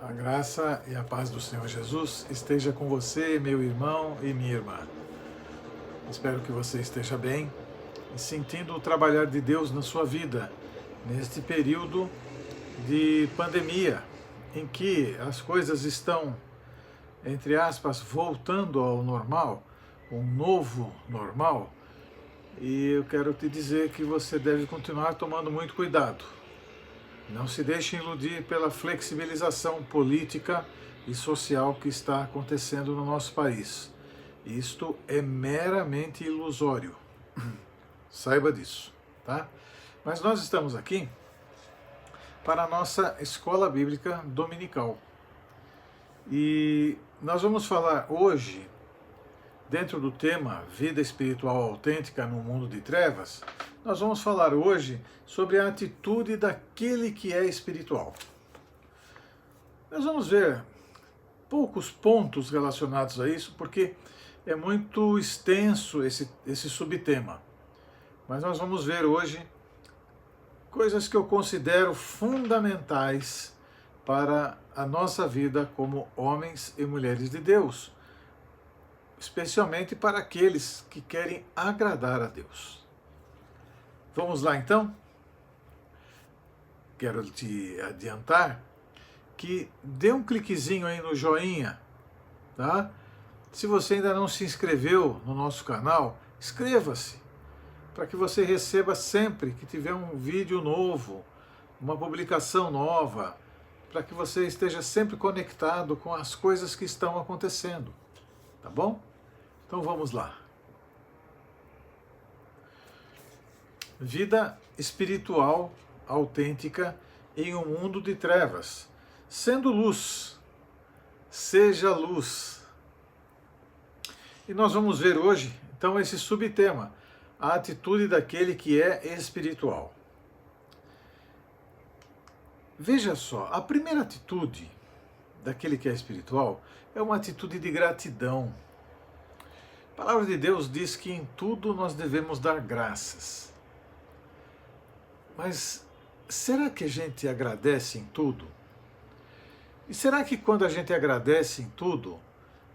A graça e a paz do Senhor Jesus esteja com você, meu irmão e minha irmã. Espero que você esteja bem e sentindo o trabalhar de Deus na sua vida, neste período de pandemia, em que as coisas estão, entre aspas, voltando ao normal, um novo normal, e eu quero te dizer que você deve continuar tomando muito cuidado. Não se deixe iludir pela flexibilização política e social que está acontecendo no nosso país. Isto é meramente ilusório. Saiba disso, tá? Mas nós estamos aqui para a nossa escola bíblica dominical. E nós vamos falar hoje, dentro do tema Vida Espiritual Autêntica no Mundo de Trevas, nós vamos falar hoje sobre a atitude daquele que é espiritual. Nós vamos ver poucos pontos relacionados a isso, porque é muito extenso esse subtema. Mas nós vamos ver hoje coisas que eu considero fundamentais para a nossa vida como homens e mulheres de Deus, especialmente para aqueles que querem agradar a Deus. Vamos lá então? Quero te adiantar que dê um cliquezinho aí no joinha, tá? Se você ainda não se inscreveu no nosso canal, inscreva-se, para que você receba sempre que tiver um vídeo novo, uma publicação nova, para que você esteja sempre conectado com as coisas que estão acontecendo, tá bom? Então vamos lá. Vida espiritual autêntica em um mundo de trevas. Sendo luz, seja luz. E nós vamos ver hoje, então, esse subtema, a atitude daquele que é espiritual. Veja só, a primeira atitude daquele que é espiritual é uma atitude de gratidão. A palavra de Deus diz que em tudo nós devemos dar graças. Mas será que a gente agradece em tudo? E será que quando a gente agradece em tudo,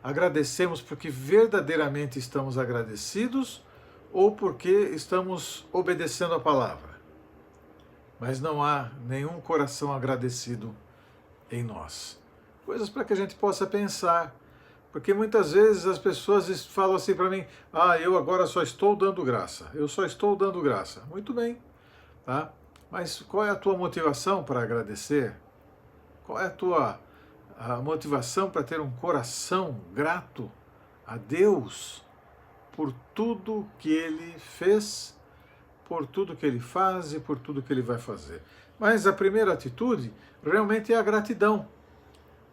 agradecemos porque verdadeiramente estamos agradecidos ou porque estamos obedecendo a palavra? Mas não há nenhum coração agradecido em nós. Coisas para que a gente possa pensar. Porque muitas vezes as pessoas falam assim para mim: eu agora só estou dando graça. Eu só estou dando graça. Muito bem. Tá? Mas qual é a tua motivação para agradecer? Qual é a motivação para ter um coração grato a Deus por tudo que Ele fez, por tudo que Ele faz e por tudo que Ele vai fazer? Mas a primeira atitude realmente é a gratidão.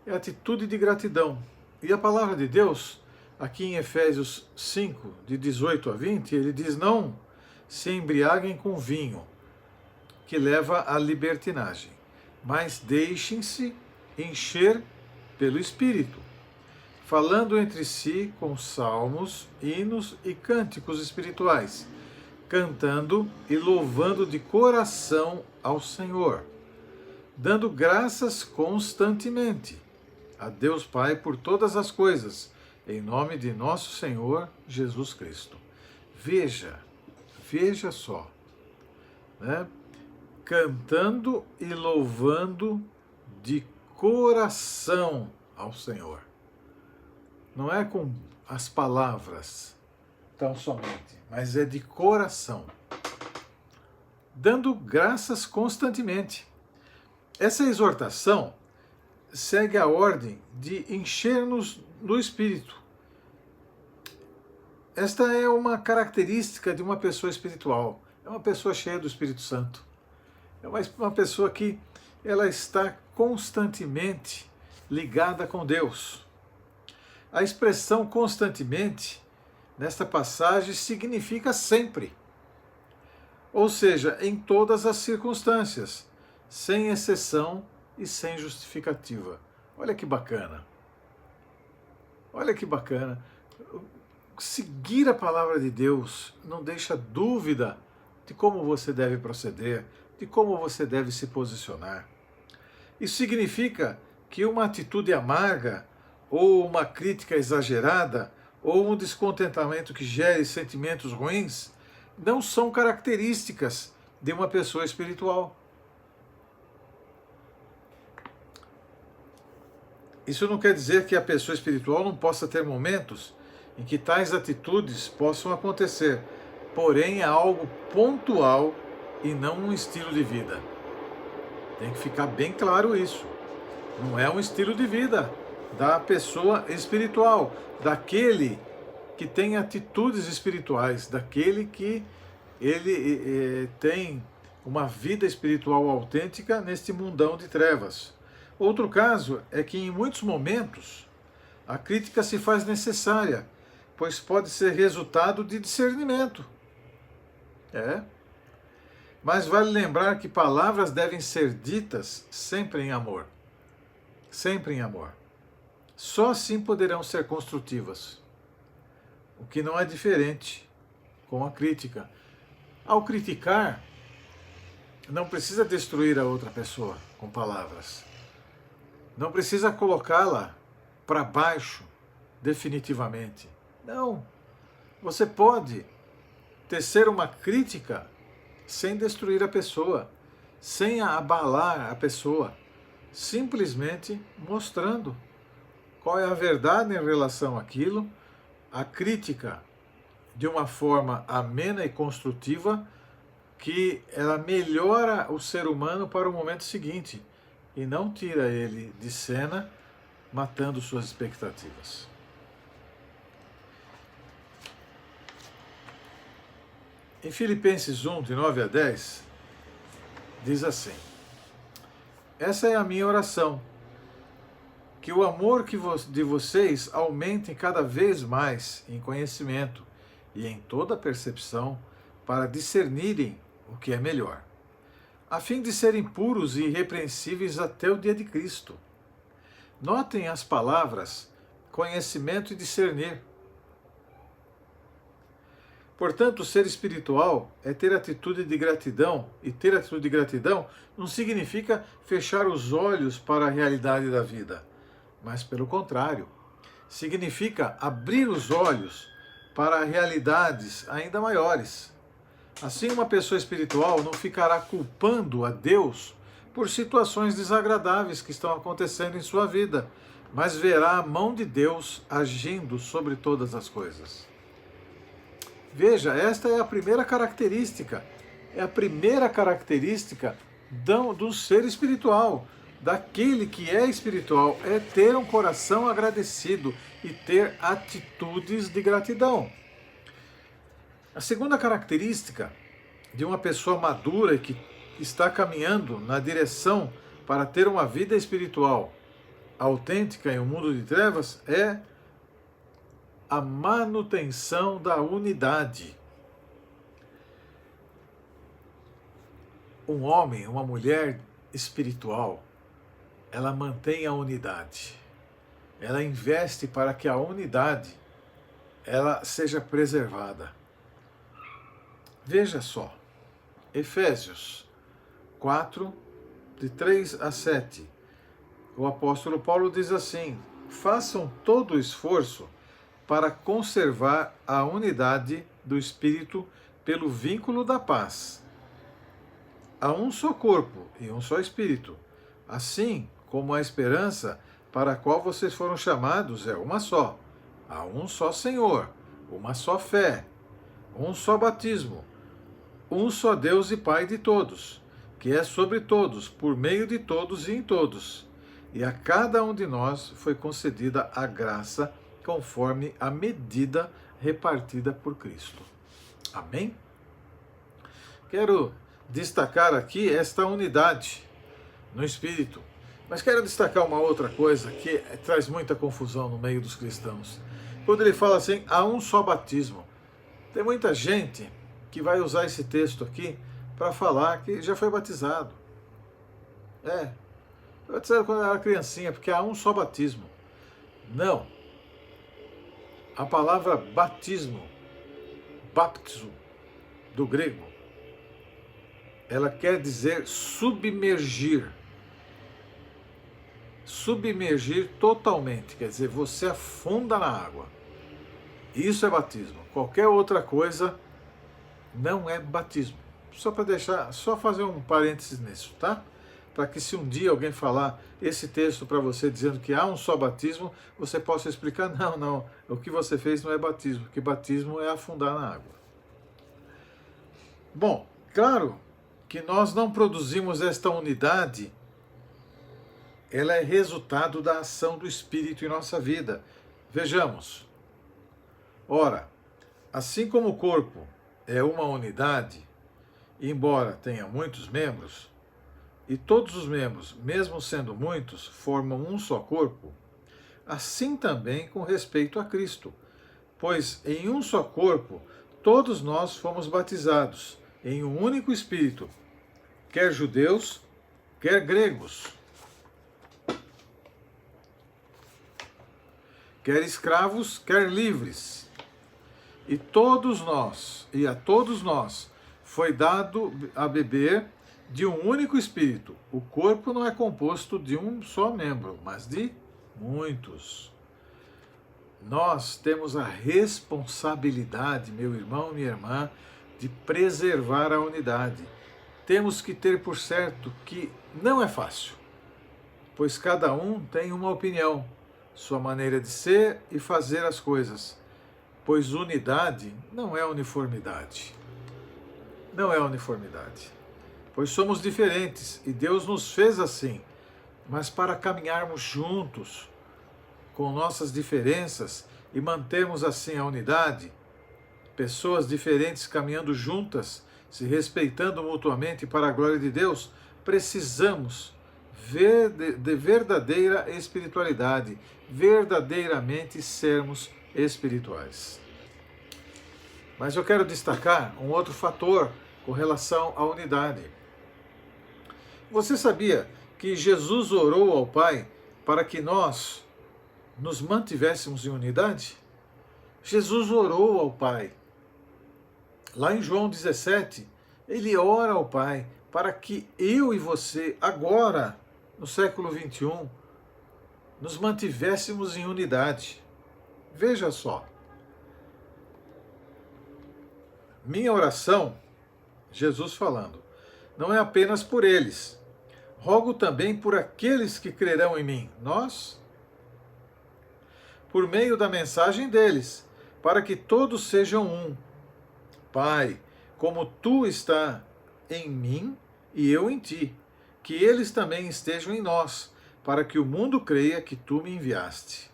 É a atitude de gratidão. E a palavra de Deus, aqui em Efésios 5, de 18 a 20, ele diz: não se embriaguem com vinho, que leva à libertinagem, mas deixem-se encher pelo Espírito, falando entre si com salmos, hinos e cânticos espirituais, cantando e louvando de coração ao Senhor, dando graças constantemente a Deus Pai por todas as coisas, em nome de nosso Senhor Jesus Cristo. Veja só, né? Cantando e louvando de coração ao Senhor. Não é com as palavras tão somente, mas é de coração. Dando graças constantemente. Essa exortação segue a ordem de encher-nos do Espírito. Esta é uma característica de uma pessoa espiritual. É uma pessoa cheia do Espírito Santo. É uma pessoa que ela está constantemente ligada com Deus. A expressão constantemente, nesta passagem, significa sempre. Ou seja, em todas as circunstâncias, sem exceção e sem justificativa. Olha que bacana. Olha que bacana. Seguir a palavra de Deus não deixa dúvida de como você deve proceder, de como você deve se posicionar. Isso significa que uma atitude amarga, ou uma crítica exagerada, ou um descontentamento que gere sentimentos ruins, não são características de uma pessoa espiritual. Isso não quer dizer que a pessoa espiritual não possa ter momentos em que tais atitudes possam acontecer, porém é algo pontual e não um estilo de vida. Tem que ficar bem claro isso. Não é um estilo de vida da pessoa espiritual, daquele que tem atitudes espirituais, daquele que ele tem uma vida espiritual autêntica neste mundão de trevas. Outro caso é que em muitos momentos a crítica se faz necessária, pois pode ser resultado de discernimento. Mas vale lembrar que palavras devem ser ditas sempre em amor. Sempre em amor. Só assim poderão ser construtivas. O que não é diferente com a crítica. Ao criticar, não precisa destruir a outra pessoa com palavras. Não precisa colocá-la para baixo definitivamente. Não. Você pode tecer uma crítica sem destruir a pessoa, sem abalar a pessoa, simplesmente mostrando qual é a verdade em relação àquilo, a crítica de uma forma amena e construtiva, que ela melhora o ser humano para o momento seguinte e não tira ele de cena, matando suas expectativas. Em Filipenses 1, de 9 a 10, diz assim: essa é a minha oração, que o amor de vocês aumente cada vez mais em conhecimento e em toda percepção, para discernirem o que é melhor, a fim de serem puros e irrepreensíveis até o dia de Cristo. Notem as palavras conhecimento e discernir. Portanto, ser espiritual é ter atitude de gratidão, e ter atitude de gratidão não significa fechar os olhos para a realidade da vida, mas pelo contrário, significa abrir os olhos para realidades ainda maiores. Assim, uma pessoa espiritual não ficará culpando a Deus por situações desagradáveis que estão acontecendo em sua vida, mas verá a mão de Deus agindo sobre todas as coisas. Veja, esta é a primeira característica. É a primeira característica do ser espiritual, daquele que é espiritual, é ter um coração agradecido e ter atitudes de gratidão. A segunda característica de uma pessoa madura que está caminhando na direção para ter uma vida espiritual autêntica em um mundo de trevas é a manutenção da unidade. Um homem, uma mulher espiritual, ela mantém a unidade. Ela investe para que a unidade ela seja preservada. Veja só, Efésios 4, de 3 a 7. O apóstolo Paulo diz assim: façam todo o esforço para conservar a unidade do Espírito pelo vínculo da paz. Há um só corpo e um só Espírito, assim como a esperança para a qual vocês foram chamados é uma só. Há um só Senhor, uma só fé, um só batismo, um só Deus e Pai de todos, que é sobre todos, por meio de todos e em todos. E a cada um de nós foi concedida a graça conforme a medida repartida por Cristo. Amém? Quero destacar aqui esta unidade no Espírito, mas quero destacar uma outra coisa que traz muita confusão no meio dos cristãos. Quando ele fala assim, há um só batismo. Tem muita gente que vai usar esse texto aqui para falar que já foi batizado. Foi batizado quando era criancinha, porque há um só batismo. Não. A palavra batismo, baptizo, do grego, ela quer dizer submergir. submergir totalmente, quer dizer, você afunda na água. Isso é batismo. Qualquer outra coisa não é batismo. Só para deixar, só fazer um parênteses nisso, tá? Para que se um dia alguém falar esse texto para você dizendo que há um só batismo, você possa explicar, não, o que você fez não é batismo, porque batismo é afundar na água. Bom, claro que nós não produzimos esta unidade, ela é resultado da ação do Espírito em nossa vida. Vejamos. Ora, assim como o corpo é uma unidade, embora tenha muitos membros, e todos os membros, mesmo sendo muitos, formam um só corpo, assim também com respeito a Cristo. Pois em um só corpo, todos nós fomos batizados, em um único Espírito, quer judeus, quer gregos, quer escravos, quer livres. E a todos nós, foi dado a beber de um único Espírito. O corpo não é composto de um só membro, mas de muitos. Nós temos a responsabilidade, meu irmão, minha irmã, de preservar a unidade. Temos que ter por certo que não é fácil, pois cada um tem uma opinião, sua maneira de ser e fazer as coisas, pois unidade não é uniformidade. Não é uniformidade, pois somos diferentes e Deus nos fez assim, mas para caminharmos juntos com nossas diferenças e mantermos assim a unidade, pessoas diferentes caminhando juntas, se respeitando mutuamente para a glória de Deus, precisamos de verdadeira espiritualidade, verdadeiramente sermos espirituais. Mas eu quero destacar um outro fator com relação à unidade. Você sabia que Jesus orou ao Pai para que nós nos mantivéssemos em unidade? Jesus orou ao Pai. Lá em João 17, ele ora ao Pai para que eu e você, agora, no século 21, nos mantivéssemos em unidade. Veja só. Minha oração, Jesus falando, não é apenas por eles. Rogo também por aqueles que crerão em mim, nós, por meio da mensagem deles, para que todos sejam um. Pai, como tu está em mim e eu em ti, que eles também estejam em nós, para que o mundo creia que tu me enviaste.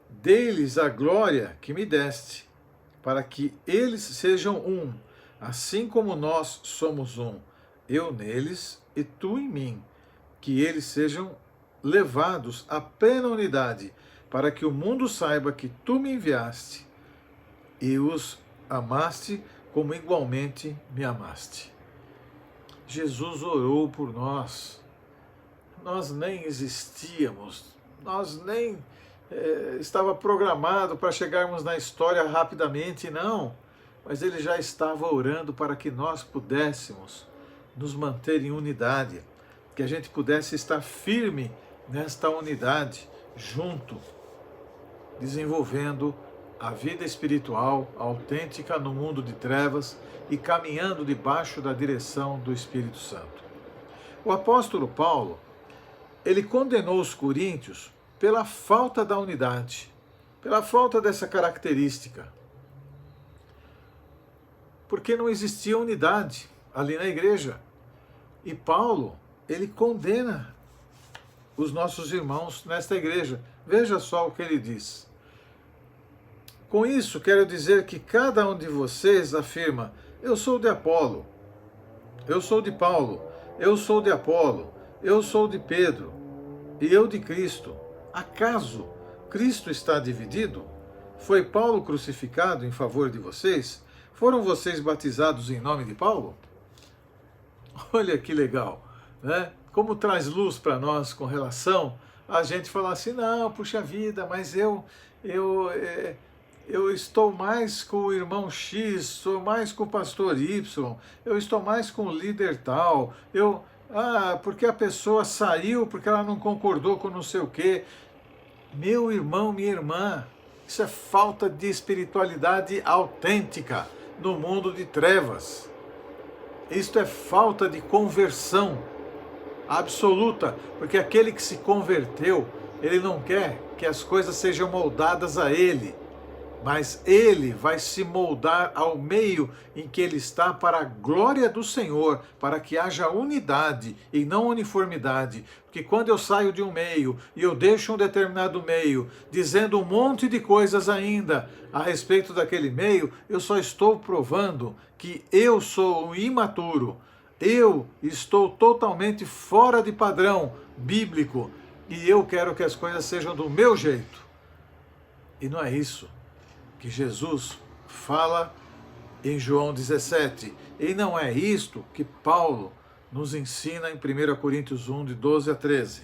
Dei-lhes a glória que me deste, para que eles sejam um, assim como nós somos um, eu neles e tu em mim, que eles sejam levados à plena unidade, para que o mundo saiba que tu me enviaste e os amaste como igualmente me amaste. Jesus orou por nós. Nós nem existíamos, nós nem estava programado para chegarmos na história rapidamente, não. Mas ele já estava orando para que nós pudéssemos nos manter em unidade, que a gente pudesse estar firme nesta unidade, junto, desenvolvendo a vida espiritual autêntica no mundo de trevas e caminhando debaixo da direção do Espírito Santo. O apóstolo Paulo, ele condenou os coríntios pela falta da unidade, pela falta dessa característica. Porque não existia unidade ali na igreja. E Paulo, ele condena os nossos irmãos nesta igreja. Veja só o que ele diz. Com isso, quero dizer que cada um de vocês afirma: eu sou de Apolo, eu sou de Paulo, eu sou de Apolo, eu sou de Pedro, e eu de Cristo. Acaso Cristo está dividido? Foi Paulo crucificado em favor de vocês? Foram vocês batizados em nome de Paulo? Olha que legal, né? Como traz luz para nós com relação a gente falar assim: não, puxa vida, mas eu estou mais com o irmão X, estou mais com o pastor Y, eu estou mais com o líder tal, Ah, porque a pessoa saiu, porque ela não concordou com não sei o quê. Meu irmão, minha irmã, isso é falta de espiritualidade autêntica no mundo de trevas. Isto é falta de conversão absoluta, porque aquele que se converteu, ele não quer que as coisas sejam moldadas a ele, mas ele vai se moldar ao meio em que ele está para a glória do Senhor, para que haja unidade e não uniformidade. Porque quando eu saio de um meio e eu deixo um determinado meio, dizendo um monte de coisas ainda a respeito daquele meio, eu só estou provando que eu sou um imaturo. Eu estou totalmente fora de padrão bíblico e eu quero que as coisas sejam do meu jeito. E não é isso que Jesus fala em João 17. E não é isto que Paulo nos ensina em 1 Coríntios 1, de 12 a 13.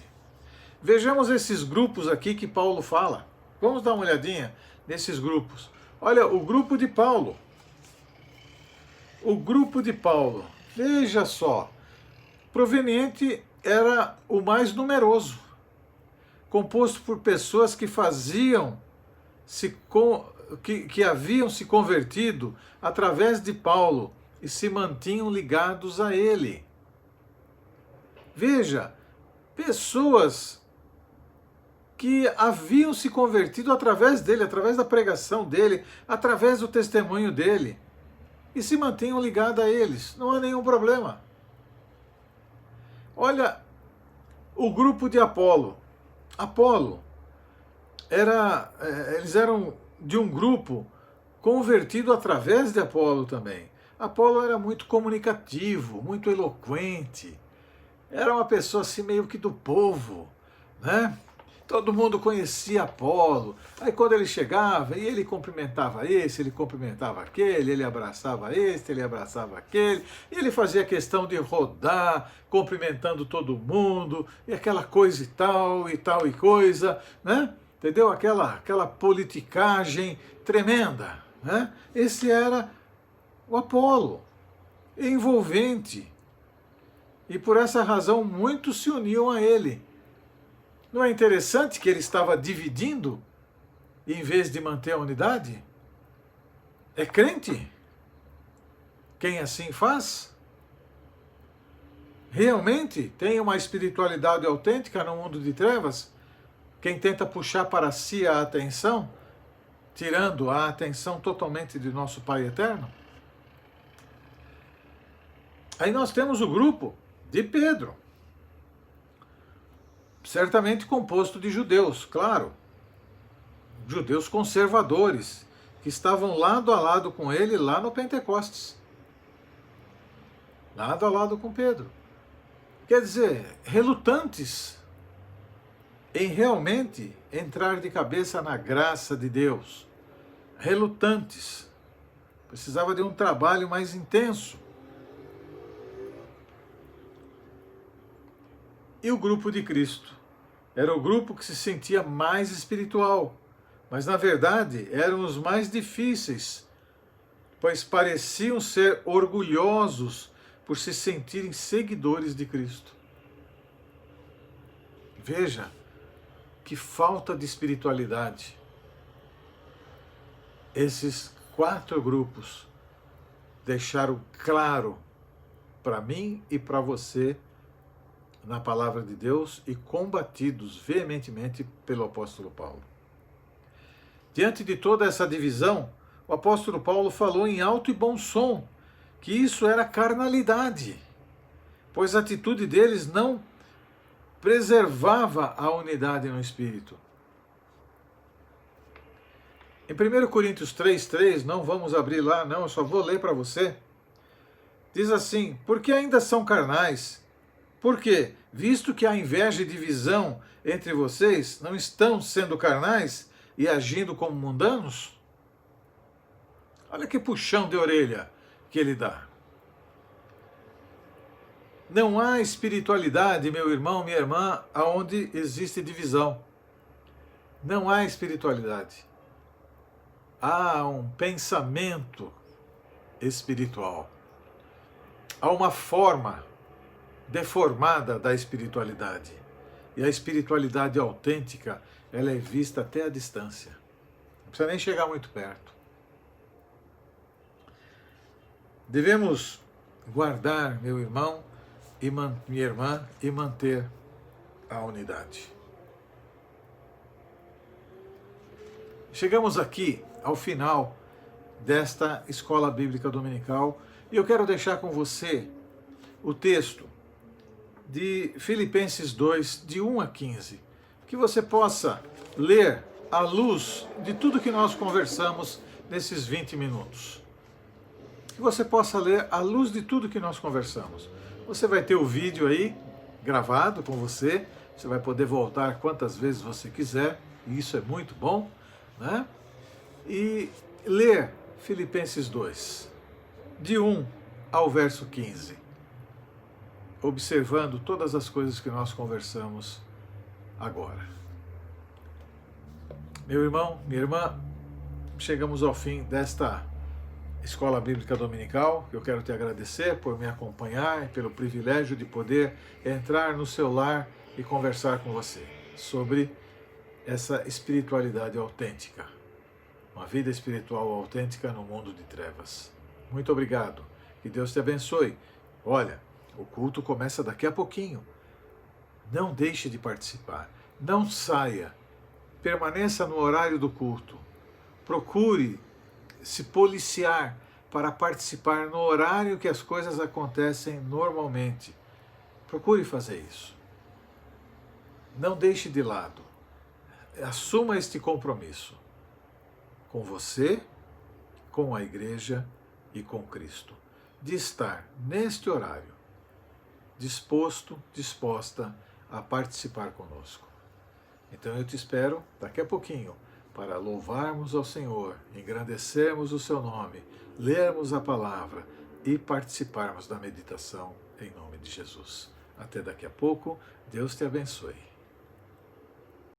Vejamos esses grupos aqui que Paulo fala. Vamos dar uma olhadinha nesses grupos. Olha, o grupo de Paulo. O grupo de Paulo, veja só, proveniente era o mais numeroso, composto por pessoas que que haviam se convertido através de Paulo e se mantinham ligados a ele. Veja, pessoas que haviam se convertido através dele, através da pregação dele, através do testemunho dele, e se mantinham ligados a eles. Não há nenhum problema. Olha, o grupo de Apolo. Apolo eles eram de um grupo convertido através de Apolo também. Apolo era muito comunicativo, muito eloquente. Era uma pessoa assim meio que do povo, né? Todo mundo conhecia Apolo. Aí quando ele chegava, e ele cumprimentava esse, ele cumprimentava aquele, ele abraçava esse, ele abraçava aquele, e ele fazia questão de rodar, cumprimentando todo mundo, e aquela coisa e tal e coisa, né? Entendeu? Aquela politicagem tremenda, né? Esse era o Apolo, envolvente. E por essa razão muitos se uniam a ele. Não é interessante que ele estava dividindo em vez de manter a unidade? É crente? Quem assim faz? Realmente tem uma espiritualidade autêntica no mundo de trevas? Quem tenta puxar para si a atenção, tirando a atenção totalmente de nosso Pai Eterno? Aí nós temos o grupo de Pedro, certamente composto de judeus, claro, judeus conservadores, que estavam lado a lado com ele lá no Pentecostes. Lado a lado com Pedro. Quer dizer, relutantes em realmente entrar de cabeça na graça de Deus. Relutantes. Precisava de um trabalho mais intenso. E o grupo de Cristo? Era o grupo que se sentia mais espiritual, mas na verdade eram os mais difíceis, pois pareciam ser orgulhosos por se sentirem seguidores de Cristo. Veja que falta de espiritualidade. Esses 4 grupos deixaram claro para mim e para você na palavra de Deus e combatidos veementemente pelo apóstolo Paulo. Diante de toda essa divisão, o apóstolo Paulo falou em alto e bom som que isso era carnalidade, pois a atitude deles não preservava a unidade no Espírito. Em 1 Coríntios 3,3, não vamos abrir lá, não, eu só vou ler para você. Diz assim: porque ainda são carnais. Por quê? Visto que há inveja e divisão entre vocês, não estão sendo carnais e agindo como mundanos? Olha que puxão de orelha que ele dá. Não há espiritualidade, meu irmão, minha irmã, aonde existe divisão. Não há espiritualidade. Há um pensamento espiritual. Há uma forma deformada da espiritualidade. E a espiritualidade autêntica, ela é vista até a distância. Não precisa nem chegar muito perto. Devemos guardar, meu irmão e minha irmã, e manter a unidade. Chegamos aqui ao final desta Escola Bíblica Dominical e eu quero deixar com você o texto de Filipenses 2, de 1 a 15, que você possa ler à luz de tudo que nós conversamos nesses 20 minutos. Que você possa ler à luz de tudo que nós conversamos. Você vai ter o vídeo aí gravado com você, você vai poder voltar quantas vezes você quiser, e isso é muito bom, né? E ler Filipenses 2, de 1 ao verso 15, observando todas as coisas que nós conversamos agora. Meu irmão, minha irmã, chegamos ao fim desta Escola Bíblica Dominical. Eu quero te agradecer por me acompanhar e pelo privilégio de poder entrar no seu lar e conversar com você sobre essa espiritualidade autêntica, uma vida espiritual autêntica no mundo de trevas. Muito obrigado, que Deus te abençoe. Olha, o culto começa daqui a pouquinho. Não deixe de participar, não saia, permaneça no horário do culto. Procure se policiar para participar no horário que as coisas acontecem normalmente. Procure fazer isso. Não deixe de lado. Assuma este compromisso com você, com a igreja e com Cristo, de estar neste horário disposto, disposta a participar conosco. Então eu te espero daqui a pouquinho para louvarmos ao Senhor, engrandecermos o seu nome, lermos a palavra e participarmos da meditação em nome de Jesus. Até daqui a pouco, Deus te abençoe.